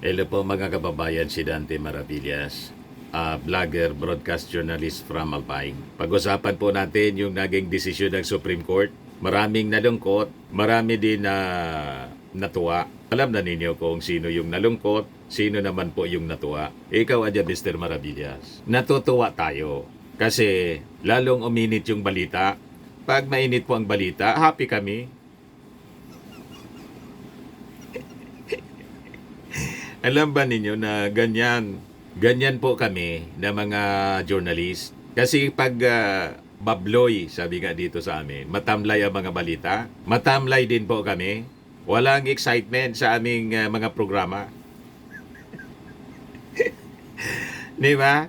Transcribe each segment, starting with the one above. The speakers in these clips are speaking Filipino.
Hello po mga kababayan, si Dante Maravillas, vlogger, broadcast journalist from Albay. Pag-usapan po natin yung naging desisyon ng Supreme Court. Maraming nalungkot, marami din na natuwa. Alam na ninyo kung sino yung nalungkot, sino naman po yung natuwa. Ikaw, Mr. Maravillas. Natutuwa tayo kasi lalong uminit yung balita. Pag mainit po ang balita, happy kami. Alam ba ninyo na ganyan po kami na mga journalist? Kasi pag babloy, sabi nga dito sa amin, matamlay ang mga balita, matamlay din po kami. Walang excitement sa aming mga programa. Di ba?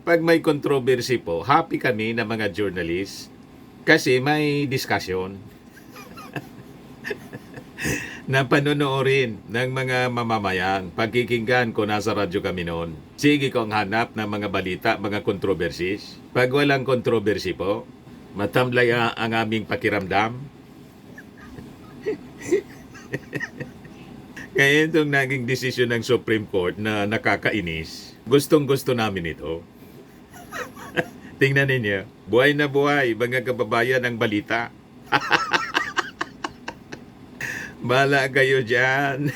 Pag may controversy po, happy kami na mga journalist kasi may discussion na panonoorin ng mga mamamayan. Pagkikinggan ko nasa radyo kami noon. Sige kong hanap ng mga balita, mga controversies. Pag walang controversy po, matamlay ang aming pakiramdam. Kaya itong naging desisyon ng Supreme Court na nakakainis, gustong-gusto namin ito. Tingnan ninyo, buhay na buhay, mga kababayan ng balita. Bala kayo dyan.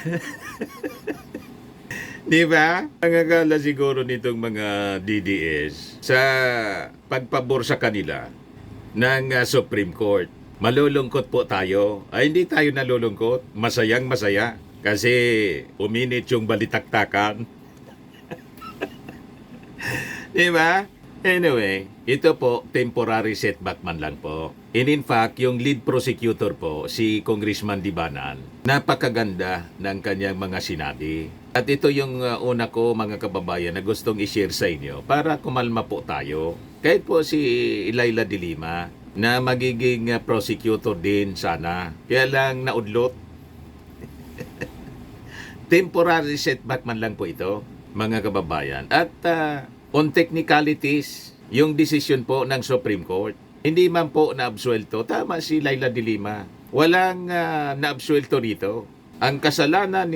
Di ba? Ang akala siguro nitong mga DDS sa pagpabor sa kanila ng Supreme Court. Malulungkot po tayo. Ay, hindi tayo nalulungkot. Masayang masaya. Kasi uminit yung balitaktakan. Di ba? Anyway, ito po, temporary setback man lang po. And in fact, yung lead prosecutor po, si Congressman Dibanan, napakaganda ng kanyang mga sinabi. At ito yung una ko, mga kababayan, na gustong i-share sa inyo para kumalma po tayo. Kahit po si Laila de Lima, na magiging prosecutor din sana. Kaya lang naudlot. Temporary setback man lang po ito, mga kababayan. At on technicalities, yung decision po ng Supreme Court, hindi man po naabsuelto. Tama si Laila de Lima. Walang naabsuelto rito. Ang kasalanan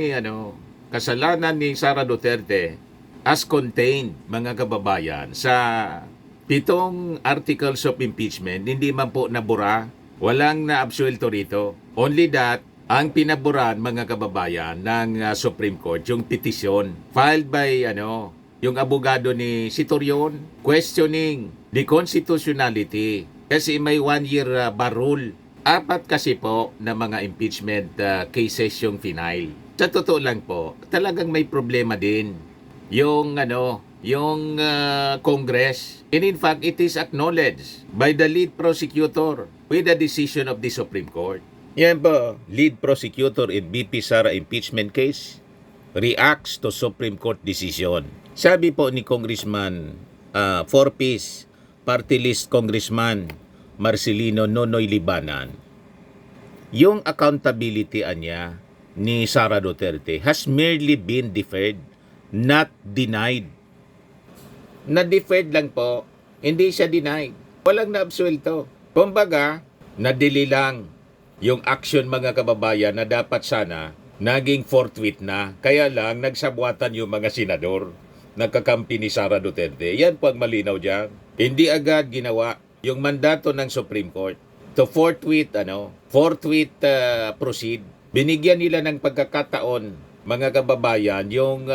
ni Sara Duterte as contained, mga kababayan, sa 7 articles of impeachment, hindi man po nabura. Walang naabsuelto rito. Only that, ang pinaburan, mga kababayan, ng Supreme Court, yung petition filed by yung abogado ni Sitorion, questioning the constitutionality. Kasi may 1-year bar rule. 4 kasi po na mga impeachment cases yung final. Sa totoo lang po, talagang may problema din yung Congress. And in fact, it is acknowledged by the lead prosecutor with the decision of the Supreme Court. Yan po, lead prosecutor in BP Sara impeachment case reacts to Supreme Court decision. Sabi po ni Congressman 4-piece party list Congressman Marcelino Nonoy Libanan, yung accountability niya ni Sara Duterte has merely been deferred, not denied. Na-deferred lang po, hindi siya denied. Walang naabsuelto. Kumbaga, nadili lang yung action, mga kababayan, na dapat sana naging forthwith na. Kaya lang, nagsabwatan yung mga senador nagkakampi ni Sara Duterte. Yan po ang malinaw dyan. Hindi agad ginawa yung mandato ng Supreme Court to forthwith proceed. Binigyan nila ng pagkakataon, mga kababayan, yung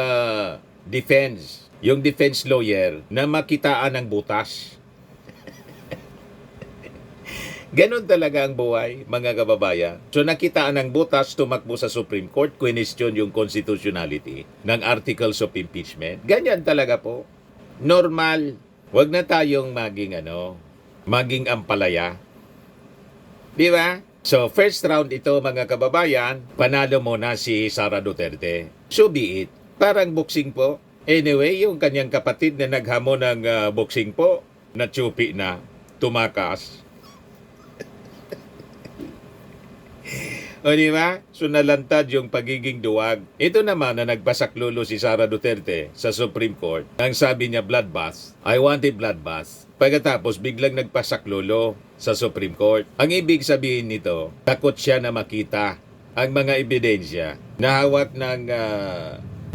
defense lawyer na makitaan ng butas. Ganon talaga ang buhay, mga kababayan. So nakitaan ng butas, tumakbo sa Supreme Court, question yung constitutionality ng articles of impeachment. Ganyan talaga po. Normal. Huwag na tayong maging ampalaya. Di ba? So first round ito, mga kababayan, panalo muna si Sara Duterte. So be it. Parang boxing po. Anyway, yung kanyang kapatid na naghamon ng boxing po, natsupi na, tumakas. O di ba? So nalantad yung pagiging duwag. Ito naman na nagpasaklolo si Sara Duterte sa Supreme Court. Ang sabi niya, bloodbath. I want a bloodbath. Pagkatapos biglang nagpasaklolo sa Supreme Court. Ang ibig sabihin nito, takot siya na makita ang mga ebidensya na hawak ng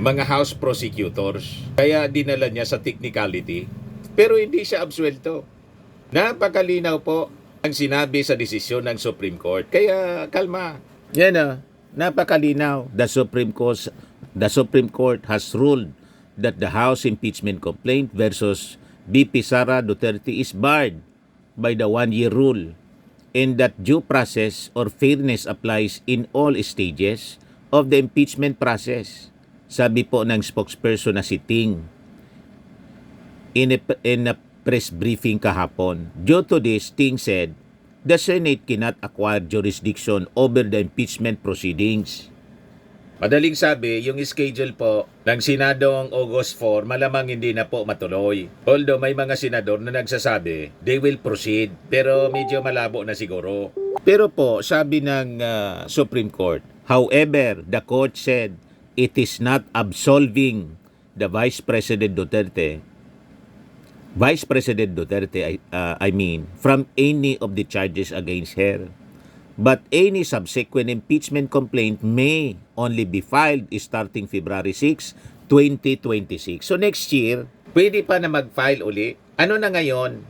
mga House prosecutors. Kaya dinala niya sa technicality. Pero hindi siya absuelto. Napakalinaw po ang sinabi sa desisyon ng Supreme Court. Kaya kalma. Yan na. Napakalinaw. The Supreme Court has ruled that the House impeachment complaint versus VP Sara Duterte is barred by the one-year rule and that due process or fairness applies in all stages of the impeachment process. Sabi po ng spokesperson na si Ting in a press briefing kahapon. Due to this, Ting said, the Senate cannot acquire jurisdiction over the impeachment proceedings. Madaling sabi, yung schedule po ng Senadong August 4, malamang hindi na po matuloy. Although may mga senador na nagsasabi, they will proceed, pero medyo malabo na siguro. Pero po, sabi ng Supreme Court, however, the court said it is not absolving the Vice President Duterte, from any of the charges against her. But any subsequent impeachment complaint may only be filed starting February 6, 2026. So next year, pwede pa na mag-file uli. Ano na ngayon?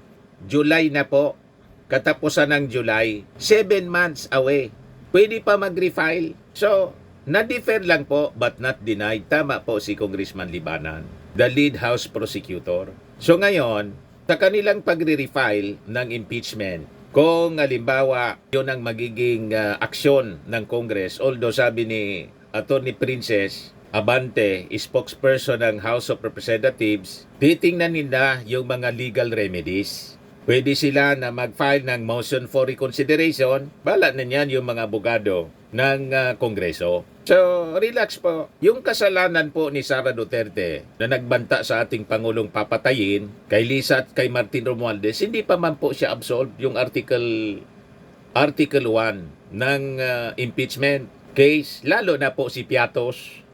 July na po. Katapusan ng July. 7 months away. Pwede pa mag-refile. So, na-defer lang po but not denied. Tama po si Congressman Libanan, the lead House prosecutor. So ngayon, sa kanilang pagre-refile ng impeachment, kung halimbawa yun ang magiging aksyon ng Congress, although sabi ni Attorney Princess Abante, spokesperson ng House of Representatives, titingnan nila yung mga legal remedies. Pwede sila na mag-file ng motion for reconsideration. Bala na niyan yung mga abogado ng Kongreso. So, relax po. Yung kasalanan po ni Sara Duterte na nagbanta sa ating Pangulong papatayin kay Lisa at kay Martin Romualdez, hindi pa man po siya absolved yung Article 1 ng impeachment case. Lalo na po si Piatos.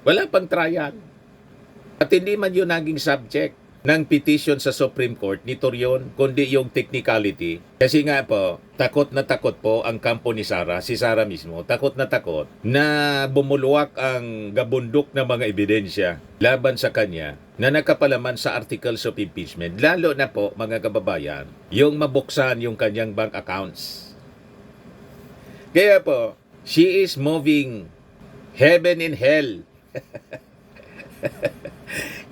Wala pang trial. At hindi man yun naging subject ng petition sa Supreme Court ni Torion, kundi yung technicality. Kasi nga po, takot na takot po ang kampo ni Sara, si Sara mismo, takot na bumuluwak ang gabundok ng mga ebidensya laban sa kanya na nakapalaman sa articles of impeachment. Lalo na po, mga kababayan, yung mabuksan yung kanyang bank accounts. Kaya po, she is moving heaven and hell.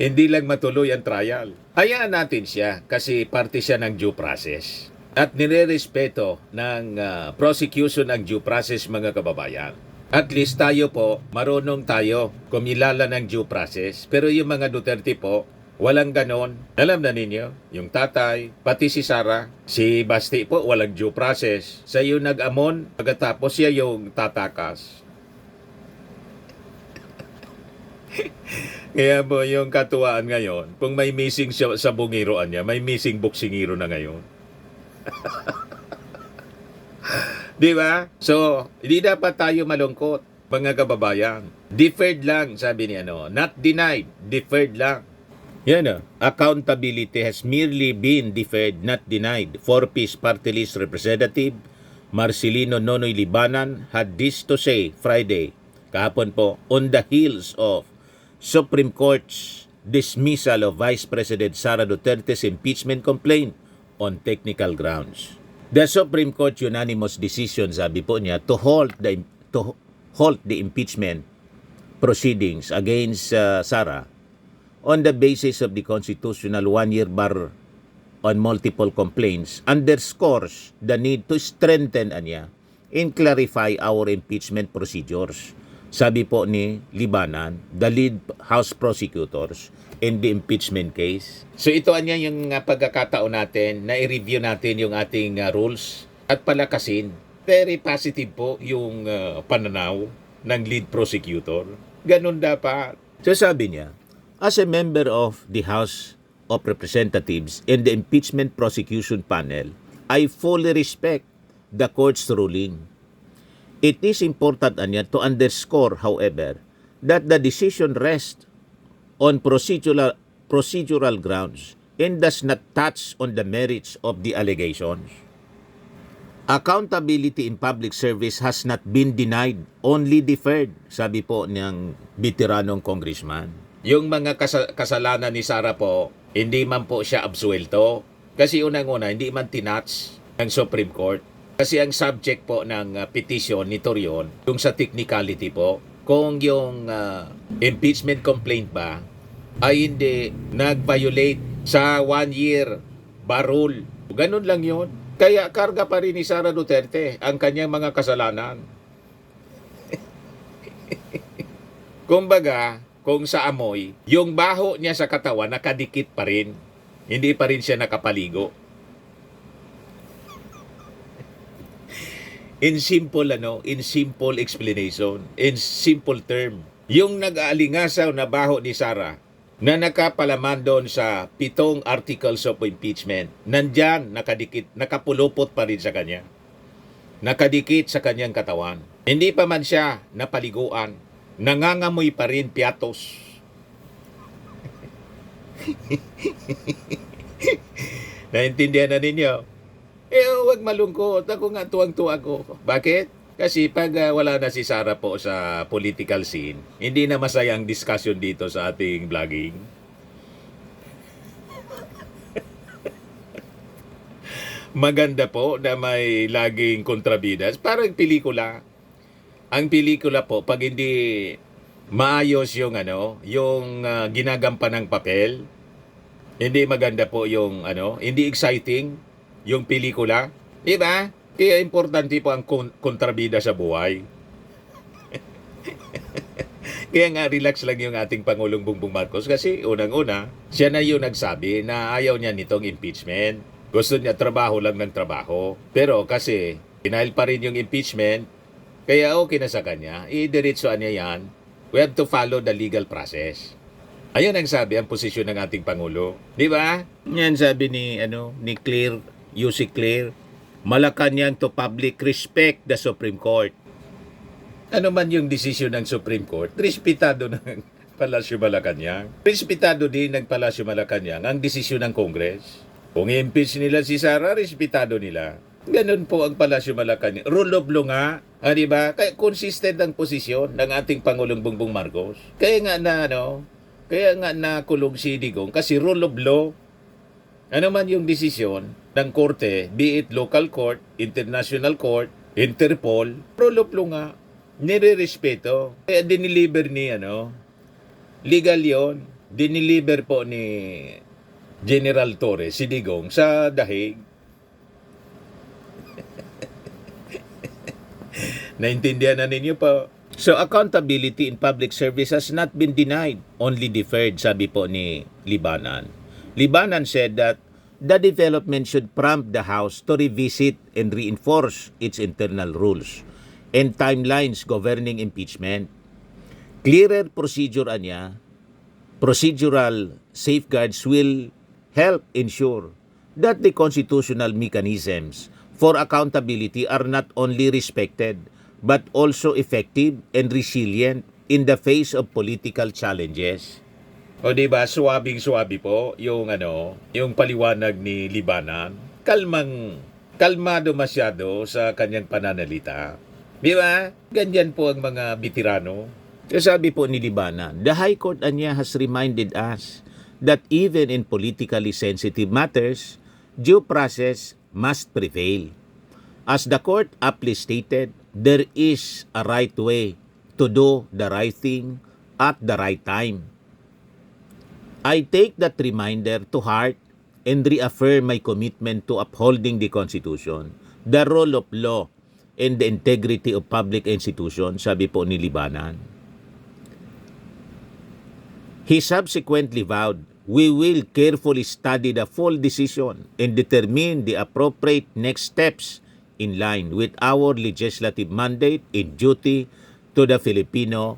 Hindi lang matuloy ang trial. Hayaan natin siya kasi parte siya ng due process. At nire-respeto ng prosecution ng due process, mga kababayan. At least tayo po, marunong tayo kumilala ng due process. Pero yung mga Duterte po, walang ganon. Alam na ninyo, yung tatay, pati si Sara, si Basti po, walang due process. Sa yung nag-amon, pagkatapos siya yung tatakas. Kaya po yung katuwaan ngayon, kung may missing siya sa bungiroan niya, may missing boksingiro na ngayon. Di ba? So, hindi dapat tayo malungkot, mga kababayan. Deferred lang, sabi ni not denied, deferred lang. Yan accountability has merely been deferred, not denied. 4-piece party list representative Marcelino Nonoy Libanan had this to say Friday, kahapon po, on the heels of Supreme Court's dismissal of Vice President Sara Duterte's impeachment complaint on technical grounds. The Supreme Court unanimous decision, sabi po niya, to halt the impeachment proceedings against Sara on the basis of the constitutional one-year bar on multiple complaints underscores the need to strengthen and clarify our impeachment procedures. Sabi po ni Libanan, the lead House prosecutors in the impeachment case. So ito yung pagkakataon natin na i-review natin yung ating rules at palakasin. Very positive po yung pananaw ng lead prosecutor. Ganun dapat. So sabi niya, as a member of the House of Representatives in the impeachment prosecution panel, I fully respect the court's ruling. It is important to underscore, however, that the decision rests on procedural grounds and does not touch on the merits of the allegations. Accountability in public service has not been denied, only deferred, sabi po ng veteranong congressman. Yung mga kasalanan ni Sara po, hindi man po siya absuelto. Kasi unang-una, hindi man tinatch ng Supreme Court. Kasi ang subject po ng petition ni Torion, yung sa technicality po, kung yung impeachment complaint ba ay hindi nag-violate sa 1 year bar rule. Ganun lang yun. Kaya karga pa rin ni Sara Duterte ang kanyang mga kasalanan. Kumbaga, kung sa amoy, yung baho niya sa katawan nakadikit pa rin. Hindi pa rin siya nakapaligo. In simple explanation, in simple term, yung nag-aalingasaw na baho ni Sara na nakapalaman doon sa 7 articles of impeachment, nandyan, nakadikit, nakapulupot pa rin sa kanya. Nakadikit sa kanyang katawan. Hindi pa man siya napaliguan, nangangamoy pa rin piatos. Naintindihan na ninyo? Huwag malungkot. Ako nga tuwang-tuwa ko. Bakit? Kasi pag wala na si Sara po sa political scene, hindi na masaya ang discussion dito sa ating vlogging. Maganda po na may laging kontrabidas. Parang pelikula. Ang pelikula po, pag hindi maayos yung ginagampan ng papel, hindi maganda po yung hindi exciting yung pelikula. Di ba? Kaya importante po ang kontrabida sa buhay. Kaya nga relax lang yung ating Pangulong Bongbong Marcos kasi unang-una, siya na yung nagsabi na ayaw niya nitong impeachment. Gusto niya trabaho lang ng trabaho. Pero kasi dahil pa rin yung impeachment, kaya okay na sa kanya, idiretsoan niya yan. We have to follow the legal process. Ayun ang sabi, ang posisyon ng ating Pangulo. Di ba? Yan sabi ni Claire, UC Claire, Malacanang to public respect the Supreme Court. Ano man yung desisyon ng Supreme Court, respetado ng Palasyo Malacanang. Respetado din ng Palasyo Malacanang ang desisyon ng Congress. Kung i-impeach nila si Sara, respetado nila. Ganun po ang Palasyo Malacanang. Rule of law nga, di ba? Kaya consistent ang posisyon ng ating Pangulong Bongbong Marcos. Kaya nga nakulong si Digong kasi rule of law. Ano man yung desisyon ng korte, be it local court, international court, Interpol, rule of law nga, nire-respeto. Kaya diniliber ni legal yon, diniliber po ni General Torres, si Digong, sa dahig. Naintindihan na ninyo po? So, accountability in public service has not been denied, only deferred, sabi po ni Libanan. Libanan said that the development should prompt the House to revisit and reinforce its internal rules and timelines governing impeachment. Clearer procedural safeguards will help ensure that the constitutional mechanisms for accountability are not only respected but also effective and resilient in the face of political challenges. O diba, suwabing-suwabi po yung paliwanag ni Libanan. Kalmado masyado sa kanyang pananalita. Diba? Ganyan po ang mga veterano. Sabi po ni Libanan, the High Court has reminded us that even in politically sensitive matters, due process must prevail. As the court aptly stated, there is a right way to do the right thing at the right time. I take that reminder to heart and reaffirm my commitment to upholding the Constitution, the rule of law, and the integrity of public institutions, sabi po ni Libanan. He subsequently vowed, we will carefully study the full decision and determine the appropriate next steps in line with our legislative mandate and duty to the Filipino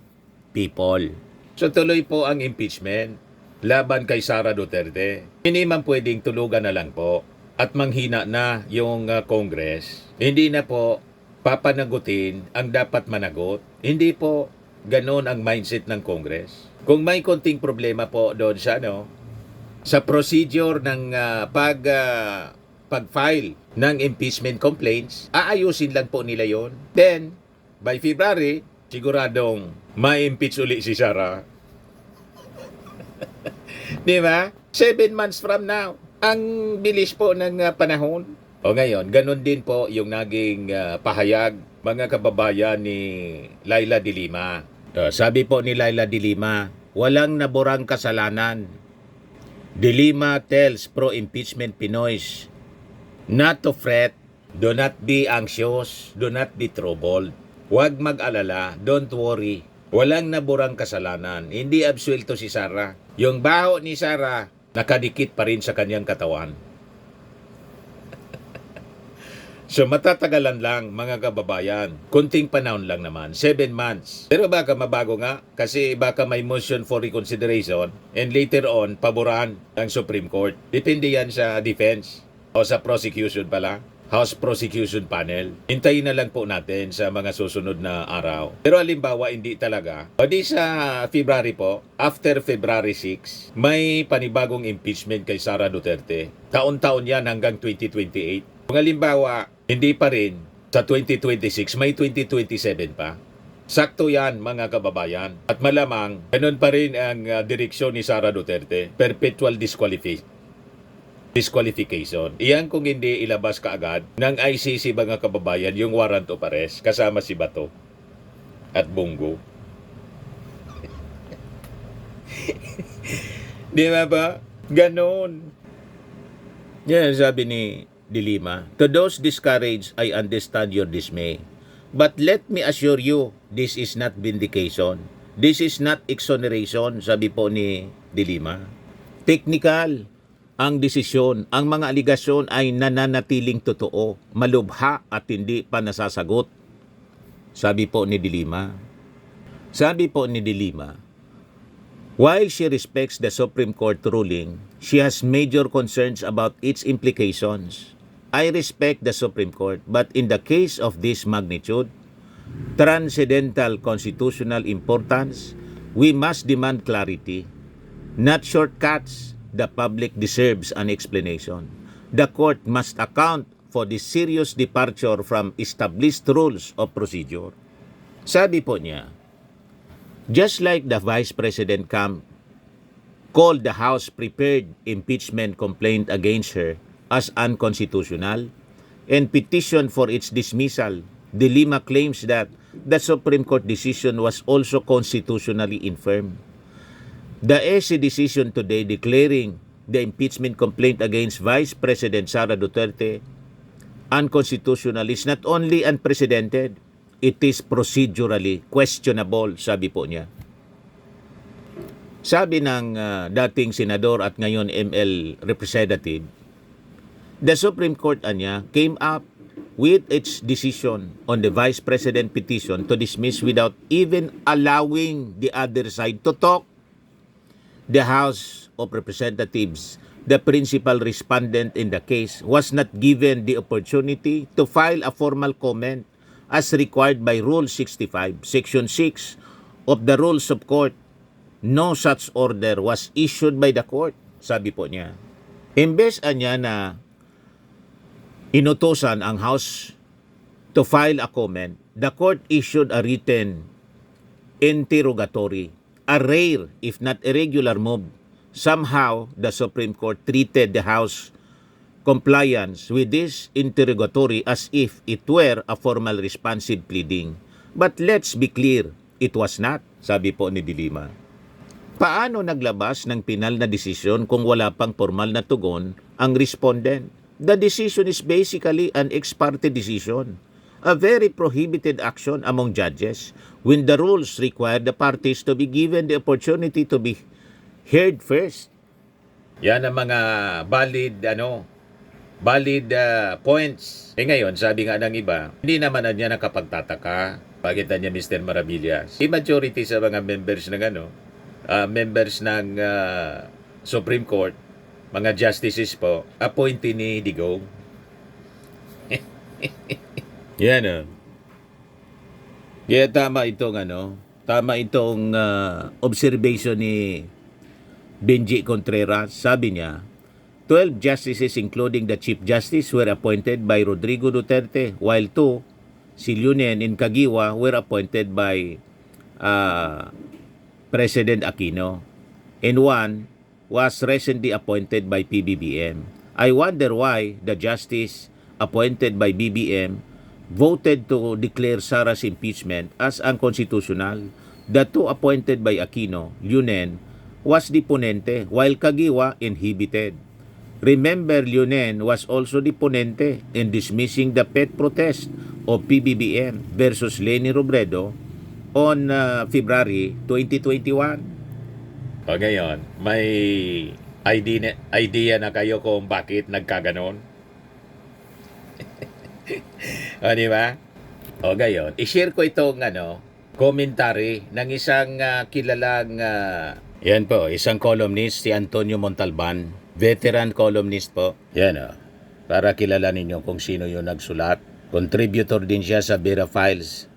people. So tuloy po ang impeachment laban kay Sara Duterte. Hindi man pwedeng tulugan na lang po at manghina na yung Congress. Hindi na po papanagutin ang dapat managot. Hindi po ganon ang mindset ng Congress. Kung may konting problema po doon sa sa procedure ng pag-file ng impeachment complaints, aayusin lang po nila yon. Then, by February, siguradong ma-impeach uli si Sara. Di ba? 7 months from now. Ang bilis po ng panahon. O ngayon, ganun din po yung naging pahayag, mga kababayan ni Laila de Lima. Sabi po ni Laila de Lima, walang naburang kasalanan. De Lima tells pro-impeachment Pinoys not to fret, do not be anxious, do not be troubled. Huwag mag-alala, don't worry. Walang naburang kasalanan. Hindi absuelto si Sara. Yung baho ni Sara, nakadikit pa rin sa kanyang katawan. So matatagalan lang mga kababayan. Kunting panahon lang naman, 7 months. Pero baka mabago nga kasi baka may motion for reconsideration and later on paboran ng Supreme Court. Depende yan sa defense o sa prosecution pala. House Prosecution Panel. Hintayin na lang po natin sa mga susunod na araw. Pero halimbawa hindi talaga. O di sa February po, after February 6, may panibagong impeachment kay Sara Duterte. Taon-taon yan hanggang 2028. Kung halimbawa, hindi pa rin sa 2026, may 2027 pa. Sakto yan mga kababayan. At malamang, ganun pa rin ang direksyon ni Sara Duterte. Perpetual disqualification. Iyan kung hindi ilabas kaagad ng ICC mga kababayan yung warrant of arrest kasama si Bato at Bungo. Di ba? Ganon. Yan sabi ni de Lima. To those discouraged, I understand your dismay. But let me assure you, this is not vindication. This is not exoneration, sabi po ni de Lima. Technical ang desisyon, ang mga aligasyon ay nananatiling totoo, malubha at hindi pa nasasagot. Sabi po ni de Lima. Sabi po ni de Lima, while she respects the Supreme Court ruling, she has major concerns about its implications. I respect the Supreme Court, but in the case of this magnitude, transcendental constitutional importance, we must demand clarity, not shortcuts. The public deserves an explanation. The court must account for the serious departure from established rules of procedure. Sabi po niya, just like the Vice President Camp called the House prepared impeachment complaint against her as unconstitutional and petitioned for its dismissal, de Lima claims that the Supreme Court decision was also constitutionally infirm. The SC decision today declaring the impeachment complaint against Vice President Sara Duterte unconstitutional is not only unprecedented, it is procedurally questionable, sabi po niya. Sabi ng dating senador at ngayon ML representative, the Supreme Court anya came up with its decision on the Vice President petition to dismiss without even allowing the other side to talk. The House of Representatives, the principal respondent in the case, was not given the opportunity to file a formal comment as required by Rule 65, Section 6 of the Rules of Court. No such order was issued by the court, sabi po niya. Imbes niya na inutusan ang House to file a comment, the court issued a written interrogatory, a rare, if not irregular move. Somehow, the Supreme Court treated the House compliance with this interrogatory as if it were a formal responsive pleading. But let's be clear, it was not, sabi po ni de Lima. Paano naglabas ng pinal na desisyon kung wala pang formal na tugon ang respondent? The decision is basically an ex parte decision, a very prohibited action among judges when the rules require the parties to be given the opportunity to be heard first. Yan ang mga valid points. Ngayon, sabi nga ng iba, hindi naman niya nakapagtataka. Bakit niya Mr. Maravillas? The majority sa mga members ng Supreme Court, mga justices po, appointee ni Digong. Yan Kaya tama itong observation ni Benji Contreras. Sabi niya, 12 justices including the Chief Justice were appointed by Rodrigo Duterte, while 2, si Leonen and Caguioa, were appointed by President Aquino, and 1 was recently appointed by PBBM. I wonder why the justice appointed by BBM voted to declare Sara's impeachment as unconstitutional. The 2 appointed by Aquino, Leonen, was the ponente, while Caguioa inhibited. Remember, Leonen was also the ponente in dismissing the pet protest of PBBM versus Leni Robredo on February 2021. O ngayon, may idea na kayo kung bakit nagkaganon? O di ba? O ngayon, i-share ko itong commentary ng isang kilalang yan po, isang columnist, si Antonio Montalban, veteran columnist po. Yan para kilala ninyo kung sino yung nagsulat. Contributor din siya sa Vera Files.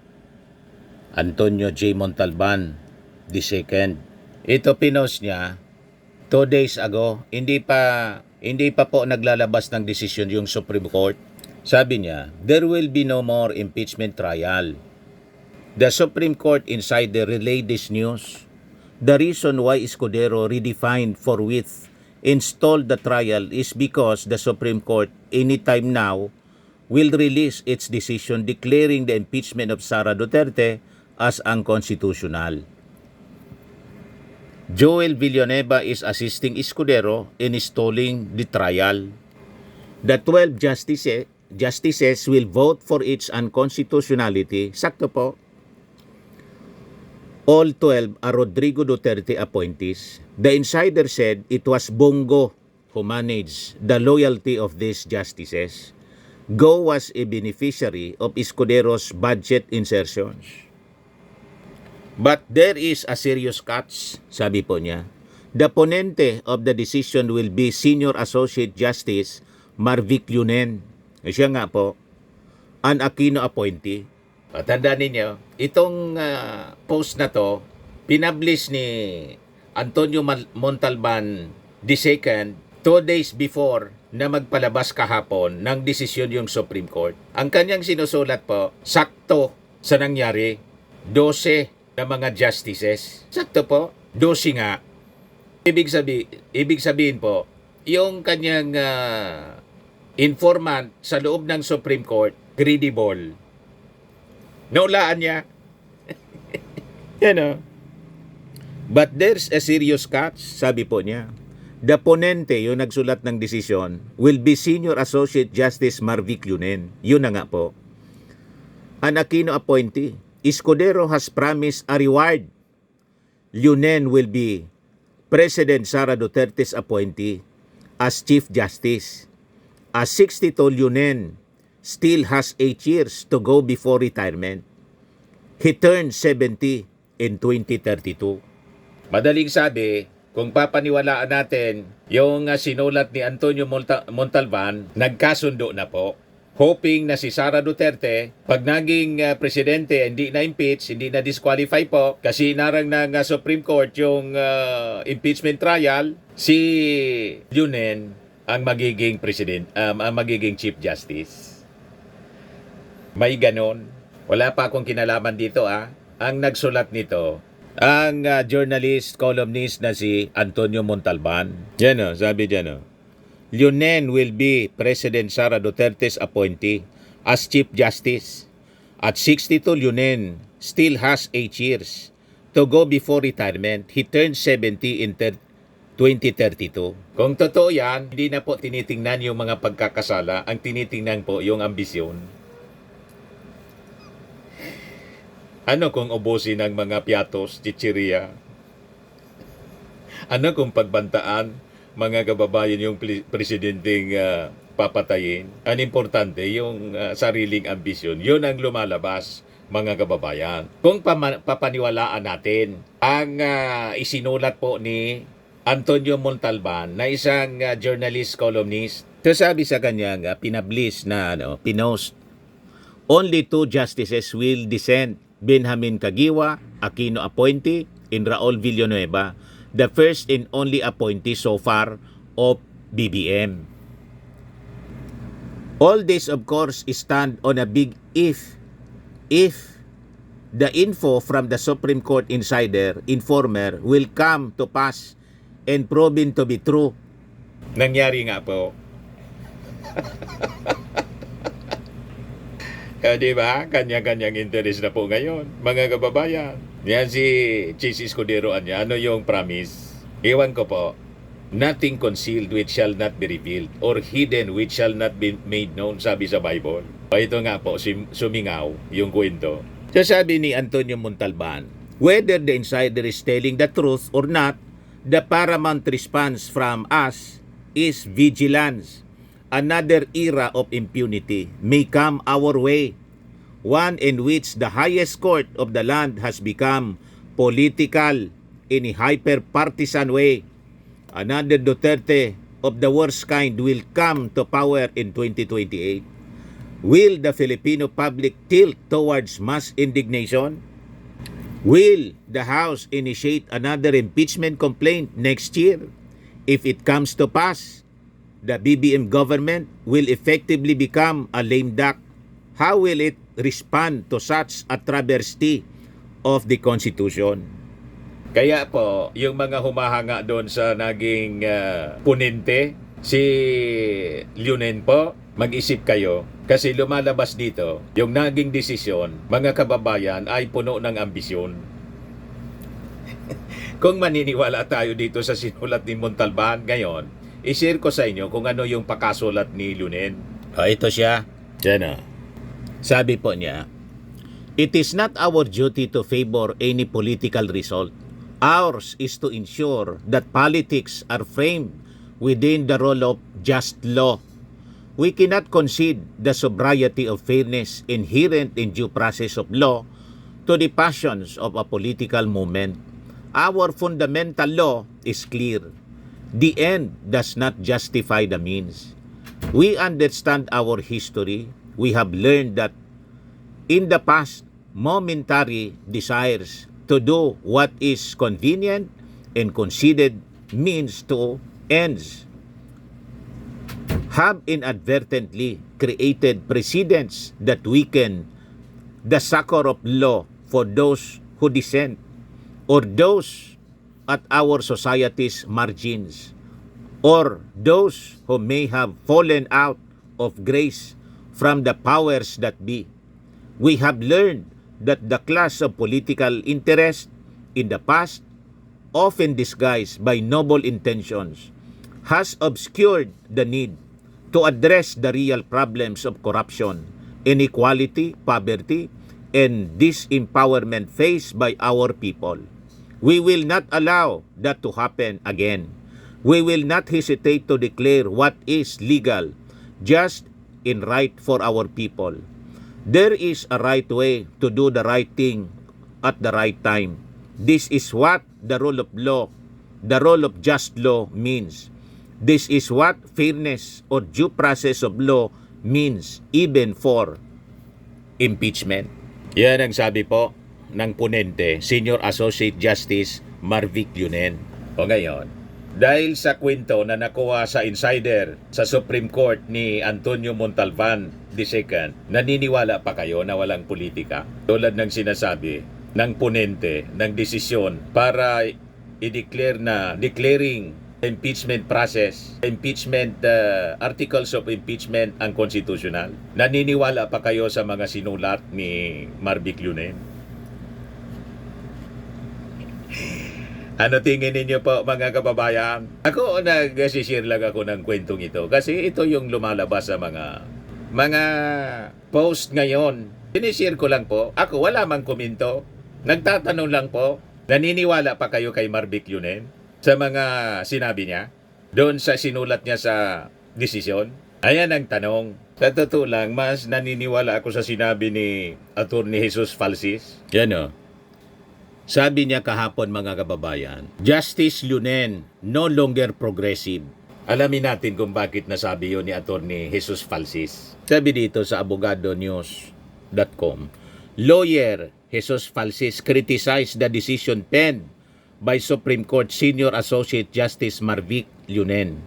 Antonio J. Montalban, II. Ito pinost niya 2 days ago. Hindi pa po naglalabas ng desisyon yung Supreme Court. Sabi niya, there will be no more impeachment trial. The Supreme Court insider relayed this news. The reason why Escudero redefined forthwith installed the trial is because the Supreme Court anytime now will release its decision declaring the impeachment of Sara Duterte as unconstitutional. Joel Villanueva is assisting Escudero in installing the trial. The 12 justices will vote for its unconstitutionality. Sakto po. All 12 are Rodrigo Duterte appointees. The insider said it was Bongo who managed the loyalty of these justices. Go was a beneficiary of Escudero's budget insertions. But there is a serious catch, sabi po niya. The ponente of the decision will be Senior Associate Justice Marvic Leonen. Siya nga po, an Aquino appointee. Tandaan ninyo, itong post na to, pinpublish ni Antonio Montalban II 2 days before na magpalabas kahapon ng desisyon yung Supreme Court. Ang kanyang sinusulat po, sakto sa nangyari, 12 na mga justices. Sakto po, 12 nga. Ibig sabihin po, yung kanyang informant sa loob ng Supreme Court, credible. Naulaan niya. But there's a serious catch, sabi po niya. The ponente, yung nagsulat ng desisyon, will be Senior Associate Justice Marvic Leonen. Yun na nga po. An Aquino appointee. Escudero has promised a reward. Leonen will be President Sara Duterte's appointee as Chief Justice. As 62, Leonen still has 8 years to go before retirement. He turned 70 in 2032. Madaling sabi, kung papaniwalaan natin yung sinulat ni Antonio Montalban, nagkasundo na po. Hoping na si Sara Duterte, pag naging presidente, hindi na impeach, hindi na disqualify po, kasi narang ng Supreme Court yung impeachment trial, si Leonen ang magiging ang magiging Chief Justice. May ganon. Wala pa akong kinalaman dito Ang nagsulat nito, ang journalist, columnist na si Antonio Montalban. Yan sabi dyan Leonen will be President Sara Duterte's appointee as Chief Justice. At 62, Leonen still has 8 years to go before retirement. He turned 70 in 2032. Kung totoo yan, hindi na po tinitingnan yung mga pagkakasala. Ang tinitingnan po yung ambisyon. Ano kung ubusin ng mga piatos, chichirya? Ano kung pagbantaan mga kababayan yung presidenteng papatayin? Ang importante yung sariling ambisyon. Yun ang lumalabas, mga kababayan. Kung papaniwalaan natin ang isinulat po ni Antonio Montalban na isang journalist columnist, ito sabi sa kanya pinablis na pinost, only 2 justices will dissent. Benjamin Caguioa, Aquino appointee, and Raul Villanueva, the first and only appointee so far of BBM. All this, of course, stand on a big if. If the info from the Supreme Court informer will come to pass and proven to be true. Nangyari nga po. Di ba? Kanya-kanyang interest na po ngayon, mga kababayan. Yan si Chis Escudero niya. Ano yung promise? Iwan ko po. Nothing concealed which shall not be revealed, or hidden which shall not be made known, sabi sa Bible. Ito nga po, sumingaw yung kwento. So sabi ni Antonio Montalban, whether the insider is telling the truth or not, the paramount response from us is vigilance. Another era of impunity may come our way, one in which the highest court of the land has become political in a hyper-partisan way. Another Duterte of the worst kind will come to power in 2028. Will the Filipino public tilt towards mass indignation? Will the House initiate another impeachment complaint next year? If it comes to pass, the BBM government will effectively become a lame duck. How will it respond to such a travesty of the Constitution? Kaya po, yung mga humahanga doon sa naging punente, si Lunen po, mag-isip kayo. Kasi lumalabas dito, yung naging desisyon, mga kababayan, ay puno ng ambisyon. Kung maniniwala tayo dito sa sinulat ni Montalban ngayon, i-share ko sa inyo kung ano yung pakasulat ni Lunen. Ito siya. Diyan. Sabi po niya, it is not our duty to favor any political result. Ours is to ensure that politics are framed within the role of just law. We cannot concede the sobriety of fairness inherent in due process of law to the passions of a political movement. Our fundamental law is clear. The end does not justify the means. We understand our history. We have learned that in the past, momentary desires to do what is convenient and considered means to ends have inadvertently created precedents that weaken the succor of law for those who dissent or those at our society's margins, or those who may have fallen out of grace from the powers that be. We have learned that the class of political interest in the past, often disguised by noble intentions, has obscured the need to address the real problems of corruption, inequality, poverty, and disempowerment faced by our people. We will not allow that to happen again. We will not hesitate to declare what is legal, just, and right for our people. There is a right way to do the right thing at the right time. This is what the rule of law, the rule of just law means. This is what fairness or due process of law means, even for impeachment. Yan ang sabi po ng punente, Senior Associate Justice Marvic Lunen. O ngayon, dahil sa kwento na nakuha sa insider sa Supreme Court ni Antonio Montalban II, naniniwala pa kayo na walang politika? Tulad ng sinasabi ng punente ng desisyon para i-declare na declaring impeachment process, impeachment articles of impeachment ang constitutional. Naniniwala pa kayo sa mga sinulat ni Marvic Lunen? Ano tingin ninyo po mga kababayan? Ako nag-share lang ako ng kwentong ito kasi ito yung lumalabas sa mga post ngayon. Sinishare ko lang po. Ako wala mang komento. Nagtatanong lang po. Naniniwala pa kayo kay Marvic Lunen sa mga sinabi niya? Doon sa sinulat niya sa desisyon? Ayan ang tanong. Sa totoo lang, mas naniniwala ako sa sinabi ni Atty. Jesus Falsis. Yan o. Sabi niya kahapon mga kababayan, Justice Lunen no longer progressive. Alamin natin kung bakit nasabi yun ni Atty. Jesus Falsis. Sabi dito sa abogadonews.com, Lawyer Jesus Falsis criticized the decision penned by Supreme Court Senior Associate Justice Marvic Lunen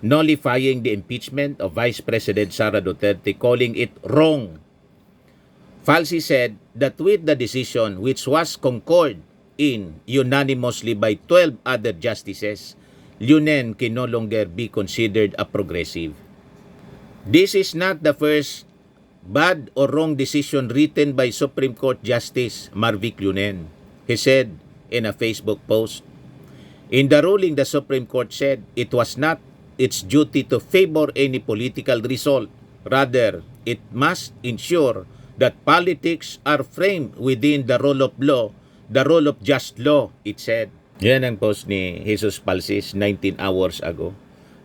nullifying the impeachment of Vice President Sara Duterte, calling it wrong. Falsi said that with the decision, which was concurred in unanimously by 12 other justices, Lunen can no longer be considered a progressive. This is not the first bad or wrong decision written by Supreme Court Justice Marvic Lunen, he said in a Facebook post. In the ruling, the Supreme Court said it was not its duty to favor any political result. Rather, it must ensure that politics are framed within the rule of law, the rule of just law, it said. Yan ang post ni Jesus Palsis 19 hours ago.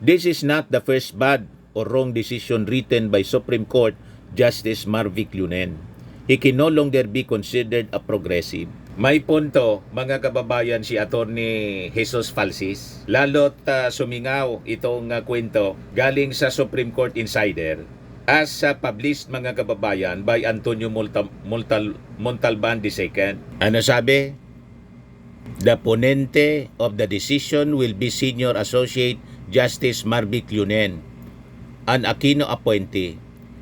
This is not the first bad or wrong decision written by Supreme Court Justice Marvic Lunen. He can no longer be considered a progressive. May punto, mga kababayan, si Attorney Jesus Palsis. Lalo't sumingaw itong kwento galing sa Supreme Court Insider as published, mga kababayan, by Antonio Montalban II. Ano sabi? The ponente of the decision will be Senior Associate Justice Marvic Lunen, an Aquino appointee.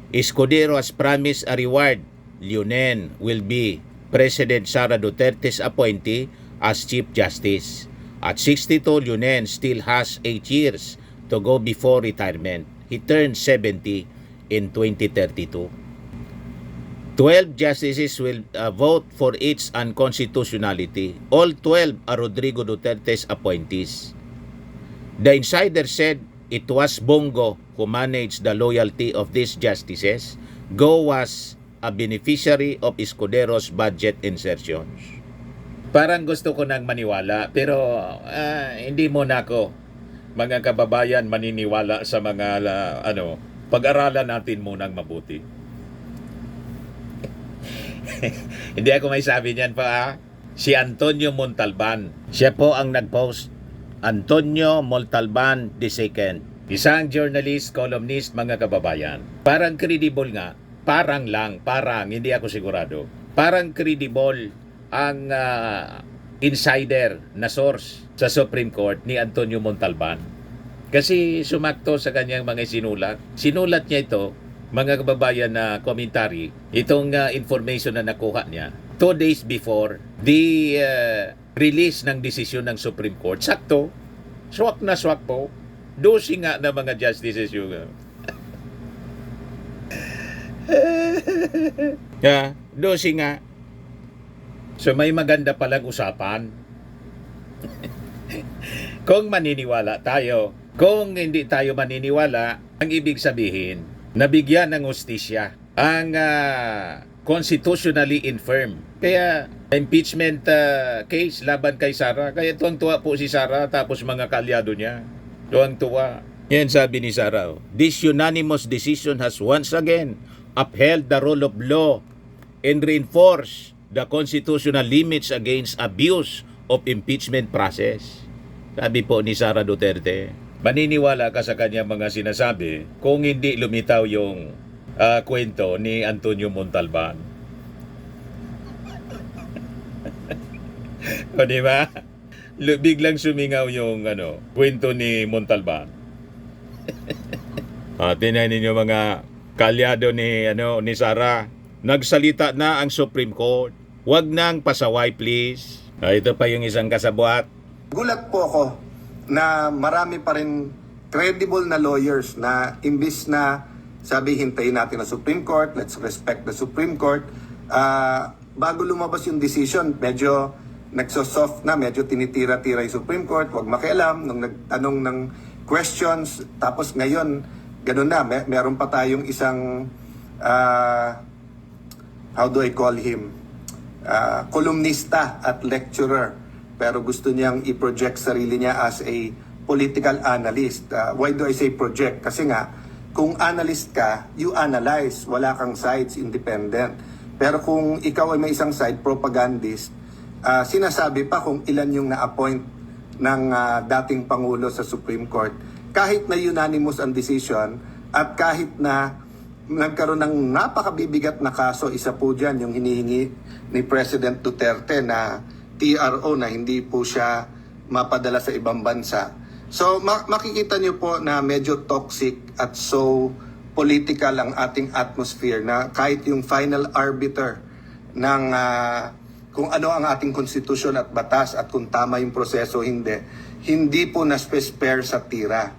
Escudero has promised a reward. Lunen will be President Sara Duterte's appointee as Chief Justice. At 62, Lunen still has 8 years to go before retirement. He turned 70 in 2032. 12 justices will vote for its unconstitutionality. All 12 are Rodrigo Duterte's appointees. The insider said it was Bongo who managed the loyalty of these justices. Go was a beneficiary of Escudero's budget insertions. Parang gusto ko nang maniwala, pero hindi mo na ako, mga kababayan, maniniwala sa mga pag-aralan natin munang mabuti. Hindi ako may sabi niyan pa. Si Antonio Montalban, siya po ang nag-post. Antonio Montalban II, isang journalist, columnist, mga kababayan. Parang credible nga. Parang, hindi ako sigurado. Parang credible ang insider na source sa Supreme Court ni Antonio Montalban. Kasi sumakto sa kanyang mga sinulat. Sinulat niya ito, mga kababayan, na commentary, itong information na nakuha niya 2 days before the release ng desisyon ng Supreme Court. Sakto, swak na swak po. 12 nga na mga justices yung dosi nga. So may maganda palang usapan. Kung maniniwala tayo, kung hindi tayo maniniwala, ang ibig sabihin, nabigyan ng hustisya ang constitutionally infirm. Kaya impeachment case laban kay Sara. Kaya tuwang-tuwa po si Sara, tapos mga kalyado niya. Tuwang-tuwa. Yan sabi ni Sara. This unanimous decision has once again upheld the rule of law and reinforced the constitutional limits against abuse of impeachment process. Sabi po ni Sara Duterte. Maniniwala ka sa kanya mga sinasabi kung hindi lumitaw yung kwento ni Antonio Montalban. O diba? Biglang sumingaw yung kwento ni Montalban. Tingnan ninyo mga kalyado ni Sara. Nagsalita na ang Supreme Court. Huwag nang pasaway, please. Ito pa yung isang kasabwat. Gulat po ako na marami pa rin credible na lawyers na imbis na sabi hintayin natin ang Supreme Court, let's respect the Supreme Court. Bago lumabas yung decision, medyo nagsosoft na, medyo tinitira-tira yung Supreme Court, huwag makialam, nung nagtanong ng questions, tapos ngayon, ganun na, meron pa tayong isang, how do I call him, kolumnista at lecturer, pero gusto niyang i-project sarili niya as a political analyst. Why do I say project? Kasi nga, kung analyst ka, you analyze, wala kang sides, independent. Pero kung ikaw ay may isang side, propagandist, sinasabi pa kung ilan yung na-appoint ng dating Pangulo sa Supreme Court, kahit na unanimous ang decision at kahit na nagkaroon ng napakabibigat na kaso, isa po dyan yung hinihingi ni President Duterte na TRO na hindi po siya mapadala sa ibang bansa. So makikita niyo po na medyo toxic at so political ang ating atmosphere na kahit yung final arbiter ng kung ano ang ating konstitusyon at batas at kung tama yung proseso hindi po na-spare sa tira.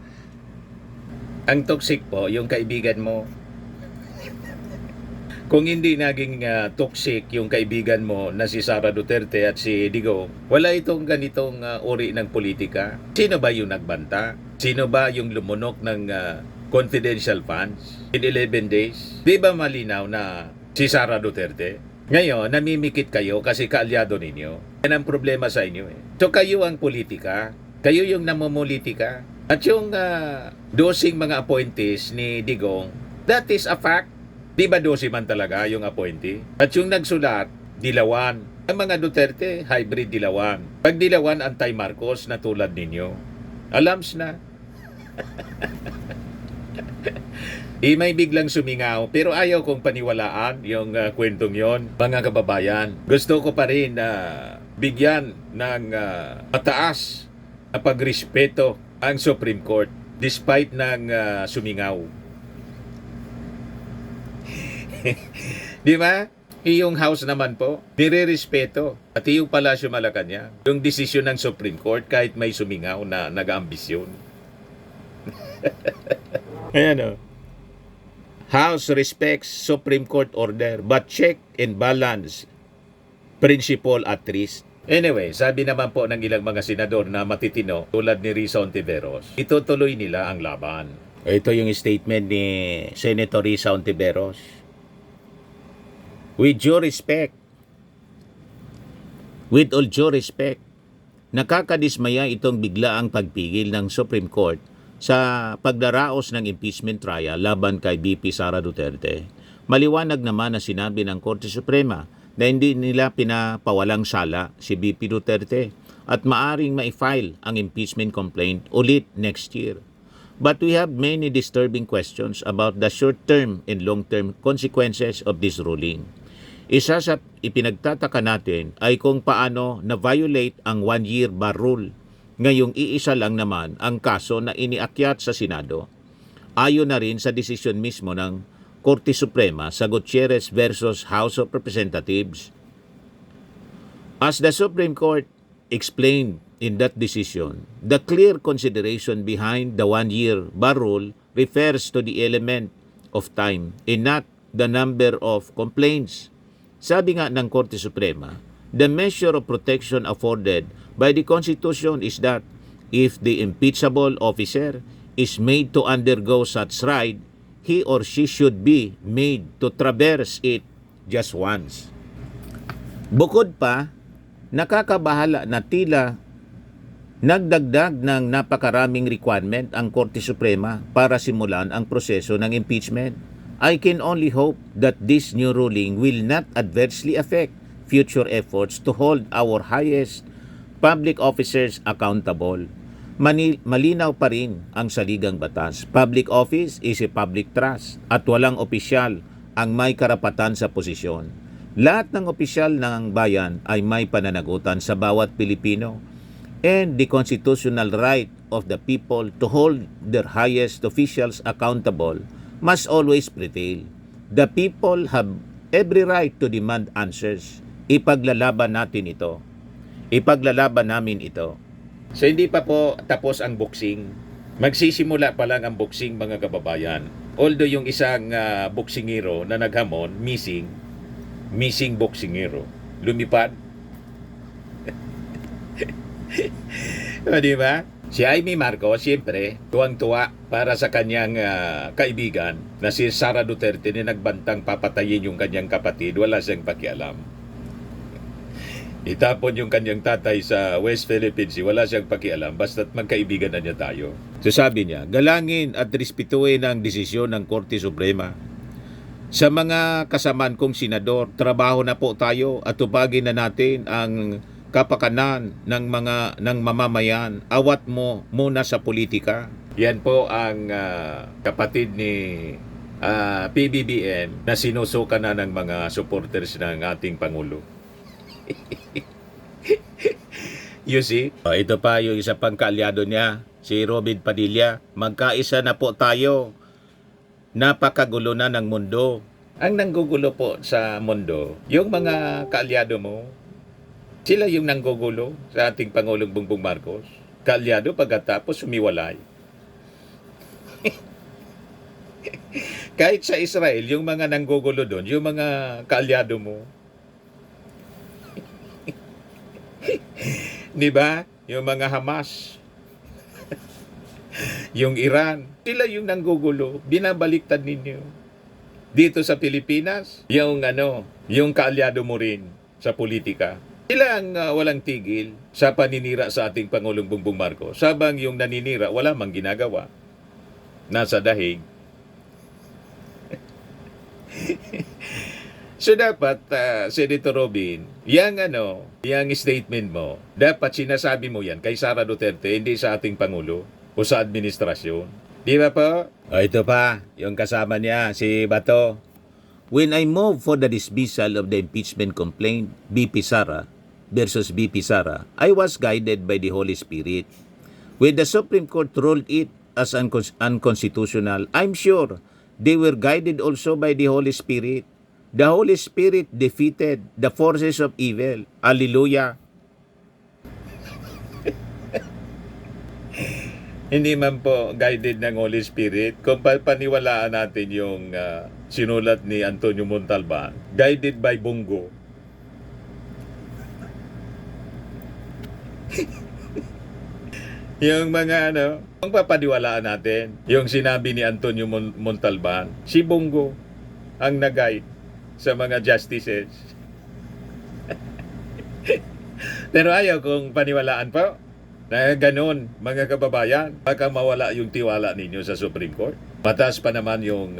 Ang toxic po, yung kaibigan mo. Kung hindi naging toxic yung kaibigan mo na si Sara Duterte at si Digong, wala itong ganitong uri ng politika. Sino ba yung nagbanta? Sino ba yung lumunok ng confidential funds in 11 days? Di ba malinaw na si Sara Duterte? Ngayon, namimikit kayo kasi kaalyado ninyo. Yan ang problema sa inyo eh. So kayo ang politika, kayo yung namumulitika. At yung dosing mga appointees ni Digong, that is a fact. Di ba 12 man talaga yung appointee? At yung nagsulat, Dilawan. Ang mga Duterte, hybrid Dilawan. Pag Dilawan, anti-Marcos na tulad ninyo. Alams na. May biglang sumingaw, pero ayaw kong paniwalaan yung kwentong yon. Mga kababayan, gusto ko pa rin bigyan ng mataas na pagrespeto ang Supreme Court despite ng sumingaw. Di ba? Iyong house naman po, nire-respeto. At iyong Palasyo Malacanang, yung desisyon ng Supreme Court kahit may sumingaw na nag-ambisyon. Ayan o. House respects Supreme Court order but check and balance principle at risk. Anyway, sabi naman po ng ilang mga senador na matitino tulad ni Risa Ontiveros, itutuloy nila ang laban. Ito yung statement ni Senator Risa Ontiveros. With all due respect, nakakadismaya itong biglaang pagpigil ng Supreme Court sa pagdaraos ng impeachment trial laban kay BP Sara Duterte. Maliwanag naman na sinabi ng Korte Suprema na hindi nila pinapawalang sala si BP Duterte at maaring ma-file ang impeachment complaint ulit next year. But we have many disturbing questions about the short-term and long-term consequences of this ruling. Isa sa ipinagtataka natin ay kung paano na-violate ang one-year bar rule. Ngayong iisa lang naman ang kaso na iniakyat sa Senado. Ayon na rin sa desisyon mismo ng Korte Suprema sa Gutierrez versus House of Representatives. As the Supreme Court explained in that decision, the clear consideration behind the one-year bar rule refers to the element of time and not the number of complaints. Sabi nga ng Korte Suprema, the measure of protection afforded by the Constitution is that if the impeachable officer is made to undergo such ride, he or she should be made to traverse it just once. Bukod pa, nakakabahala na tila nagdagdag ng napakaraming requirement ang Korte Suprema para simulan ang proseso ng impeachment. I can only hope that this new ruling will not adversely affect future efforts to hold our highest public officers accountable. Malinaw pa rin ang saligang batas. Public office is a public trust at walang opisyal ang may karapatan sa posisyon. Lahat ng opisyal ng bayan ay may pananagutan sa bawat Pilipino, and the constitutional right of the people to hold their highest officials accountable must always prevail. The people have every right to demand answers. Ipaglalaban natin ito. Ipaglalaban namin ito. So hindi pa po tapos ang boxing. Magsisimula pa lang ang boxing, mga kababayan. Although yung isang boksingero na naghamon, missing boksingero, lumipad. O, di ba? Si Amy Marcos, siyempre, tuwang-tuwa para sa kanyang kaibigan na si Sara Duterte na nagbantang papatayin yung kanyang kapatid, wala siyang pakialam. Itapon yung kanyang tatay sa West Philippine Sea, wala siyang pakialam, basta't magkaibigan na niya tayo. So sabi niya, galangin at respetuhin ang desisyon ng Korte Suprema. Sa mga kasamaan kong senador, trabaho na po tayo at tupagin na natin ang kapakanan ng mamamayan. Awat mo muna sa politika. Yan po ang kapatid ni PBBM na sinusuka na ng mga supporters ng ating Pangulo. You see? Ito pa yung isa pang kaalyado niya, si Robin Padilla. Magkaisa na po tayo. Napakagulo na ng mundo. Ang nanggugulo po sa mundo, yung mga kaalyado mo, sila yung nanggugulo sa ating Pangulong Bongbong Marcos. Kaalyado pagkatapos sumiwalay. Kahit sa Israel, yung mga nanggugulo doon, yung mga kaalyado mo. Di ba? Yung mga Hamas. Yung Iran. Sila yung nanggugulo. Binabaliktad ninyo. Dito sa Pilipinas, yung kaalyado mo rin sa politika. Sila ang walang tigil sa paninira sa ating Pangulong Bongbong Marcos. Sabang yung naninira, wala mang ginagawa. Nasa dahig. So dapat, Senator Robin, yung statement mo, dapat sinasabi mo yan kay Sara Duterte, hindi sa ating Pangulo o sa administrasyon. Di ba po? Ito pa, yung kasama niya, si Bato. When I moved for the dismissal of the impeachment complaint, BP Sara versus BP Sara, I was guided by the Holy Spirit. When the Supreme Court ruled it as unconstitutional, I'm sure they were guided also by the Holy Spirit. The Holy Spirit defeated the forces of evil. Hallelujah. Hindi man po guided ng Holy Spirit. Kung paniwalaan natin yung sinulat ni Antonio Montalban, guided by Bongo. Yung mga kung papaniwalaan natin, yung sinabi ni Antonio Montalban, si Bongo ang nag-guide sa mga justices. Pero ayaw kung paniwalaan po. Na ganun, mga kababayan, baka mawala yung tiwala ninyo sa Supreme Court. Mataas pa naman yung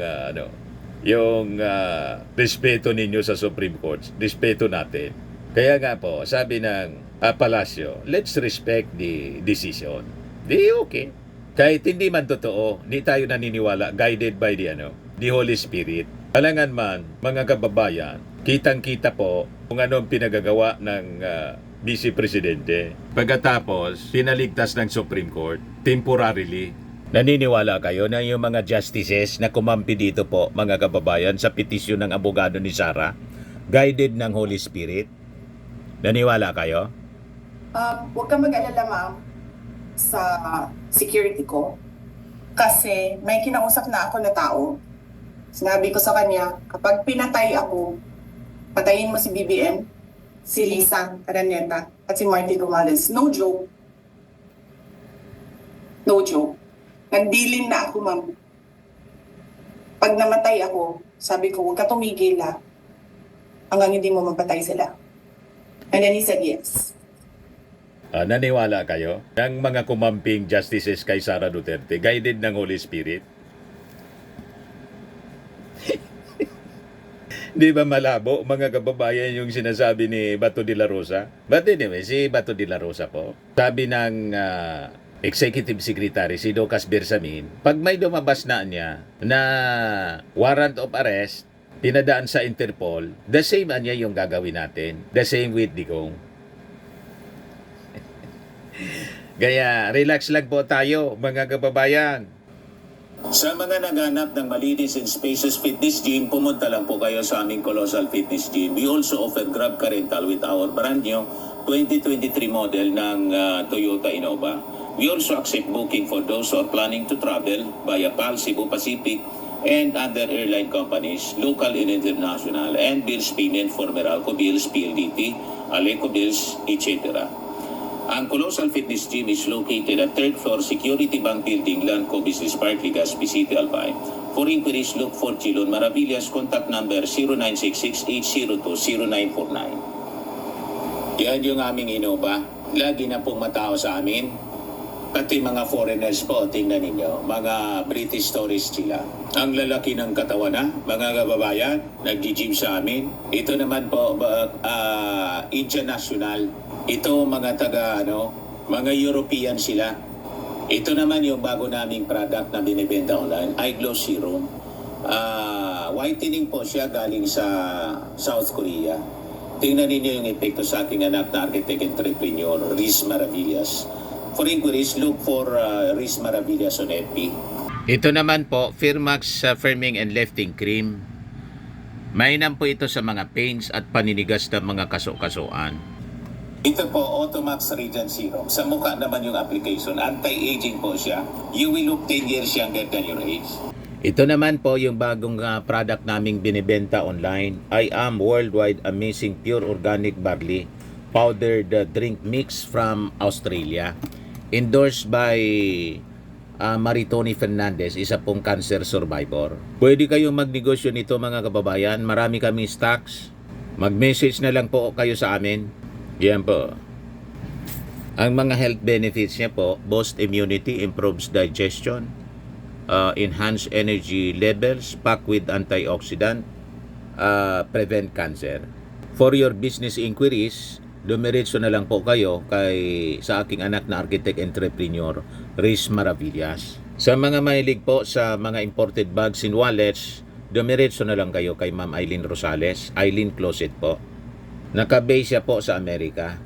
respeto ninyo sa Supreme Court. Respeto natin. Kaya nga po, sabi ng Palacio, let's respect the decision. Di okay. Kahit hindi man totoo, hindi tayo naniniwala, guided by the Holy Spirit. Alangan man, mga kababayan, kitang-kita po kung anong pinagagawa ng Vice Presidente. Pagkatapos, pinaligtas ng Supreme Court, temporarily. Naniniwala kayo na yung mga justices na kumampi dito po, mga kababayan, sa petisyon ng abogado ni Sara, guided ng Holy Spirit? Naniwala kayo? Huwag kang mag-alala, ma'am, sa security ko. Kasi may kinausap na ako na tao. Sinabi ko sa kanya, kapag pinatay ako, patayin mo si BBM, si Lisa Araneta, at si Martin Romales. No joke. No joke. Nagdilin na ako, ma'am. Pag namatay ako, sabi ko, huwag ka tumigil hanggang hindi mo mapatay sila. And then he said yes. Naniwala kayo ng mga kumamping justices kay Sara Duterte, guided ng Holy Spirit? Di ba malabo, mga kababayan, yung sinasabi ni Bato de la Rosa? But anyway, si Bato de la Rosa po, sabi ng Executive Secretary, si Docas Bersamin, pag may lumabas na niya na warrant of arrest, pinadaan sa Interpol, the same niya yung gagawin natin. The same with Digong. Kaya, relax lang po tayo, mga kababayan. Sa mga naghanap ng malinis and spacious fitness gym, pumunta lang po kayo sa aming Colossal Fitness Gym. We also offer Grab Car Rental with our brand new 2023 model ng Toyota Innova. We also accept booking for those who are planning to travel via PAL, Cebu Pacific, and other airline companies, local and international, and bills payment for Meralco Bills, PLDT, Aleco Bills, etc. Ang Colossal Fitness Gym is located at 3rd floor Security Bank Building, Lanco Business Park, Legazpi City, Albay. For inquiries, look for Chilon Maravillas. Contact number 0966-802-0949. Yan yung aming Innova. Lagi na pong matao sa amin. Pati mga foreigners po, tingnan ninyo. Mga British tourists sila. Ang lalaki ng katawan mga kababayan, nag-gym sa amin. Ito naman po, Indian National. Ito mga mga European sila. Ito naman yung bago naming product na binibenta online, Eye Glow Serum. Whitening po siya galing sa South Korea. Tingnan ninyo yung epekto sa aking anak na architect entrepreneur, Riz Maravillas. For inquiries, look for Riz Maravillas on FB. Ito naman po, Firmax Firming and Lifting Cream. Mainam po ito sa mga pains at paninigas ng mga kaso-kasuan. Ito po, Automax Radiant Serum. Sa mukha naman yung application. Anti-aging po siya. You will look 10 years younger than your age. Ito naman po yung bagong product naming binibenta online. I Am Worldwide Amazing Pure Organic Barley Powdered Drink Mix from Australia. Endorsed by Maritoni Fernandez, isa pong cancer survivor. Pwede kayong magnegosyo nito mga kababayan. Marami kami stocks. Mag-message na lang po kayo sa amin. Yan po. Ang mga health benefits niya po, boost immunity, improves digestion, enhance energy levels, packed with antioxidant, prevent cancer. For your business inquiries, dumiretso na lang po kayo sa aking anak na architect entrepreneur, Riz Maravillas. Sa mga mahilig po sa mga imported bags and wallets, dumiretso na lang kayo kay Ma'am Eileen Rosales, Eileen Closet po. Nakabase siya po sa Amerika.